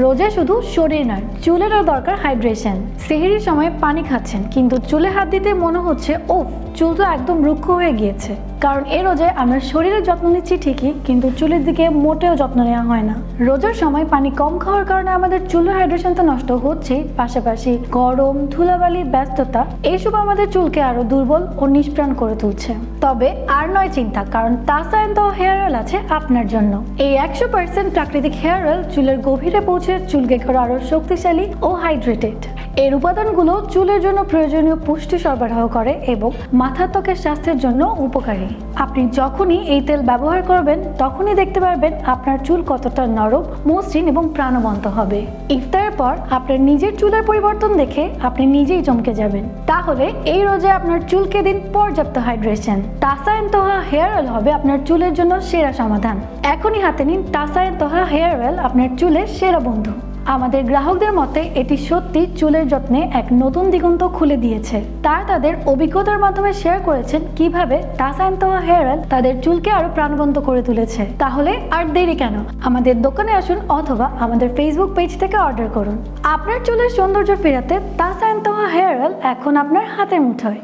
রোজে শুধু শরীর নয়, চুলেরও দরকার হাইড্রেশন। সেহরির সময় পানি খাচ্ছেন কিন্তু চুলে হাত দিতে মনে হচ্ছে ওফ, চুল তো একদম রুক্ষ হয়ে গিয়েছে। কারণ এই রোজে আমরা শরীরের যত্ন নিচ্ছি ঠিকই, কিন্তু চুলের দিকে মোটেও যত্ন নেওয়া হয় না। রোজার সময় পানি কম খাওয়ার কারণে আমাদের চুলের হাইড্রেশন তো নষ্ট হচ্ছেই, পাশাপাশি গরম, ধুলাবালি, ব্যস্ততা এইসব আমাদের চুলকে আরো দুর্বল ও নিষ্প্রাণ করে তুলছে। তবে আর নয় চিন্তা, কারণ তাসা এন্ড হেয়ার অয়েল আছে আপনার জন্য। এই 100% প্রাকৃতিক হেয়ার অয়েল চুলের গভীরে পৌঁছে চুলকে করে আরো শক্তিশালী ও হাইড্রেটেড। এর উপাদানগুলো চুলের জন্য প্রয়োজনীয় পুষ্টি সরবরাহ করে এবং মাথা ত্বকের স্বাস্থ্যের জন্য উপকারী। আপনি যখনই এই তেল ব্যবহার করবেন তখনই দেখতে পারবেন আপনার চুল কতটা নরম, মসৃণ এবং প্রাণবন্ত হবে। ইফতারের পর আপনার নিজের চুলের পরিবর্তন দেখে আপনি নিজেই চমকে যাবেন। তাহলে এই রোজে আপনার চুলকে দিন পর্যাপ্ত hydration. Tasa and Toha hair oil হবে আপনার চুলের জন্য সেরা সমাধান। এখনই হাতে নিন Tasa and Toha hair oil, আপনার চুলের সেরা বন্ধু। আমাদের গ্রাহকদের মতে এটি সত্যি চুলের যত্নে এক নতুন দিগন্ত খুলে দিয়েছে। তারা তাদের অভিজ্ঞতার মাধ্যমে শেয়ার করেছেন কিভাবে তাসা এন্ড তোহা হেয়ার অয়েল তাদের চুলকে আরো প্রাণবন্ত করে তুলেছে। তাহলে আর দেরি কেন, আমাদের দোকানে আসুন অথবা আমাদের ফেসবুক পেজ থেকে অর্ডার করুন। আপনার চুলের সৌন্দর্য ফেরাতে তাসা এন্ড তোহা হেয়ার অয়েল এখন আপনার হাতের মুঠোয়।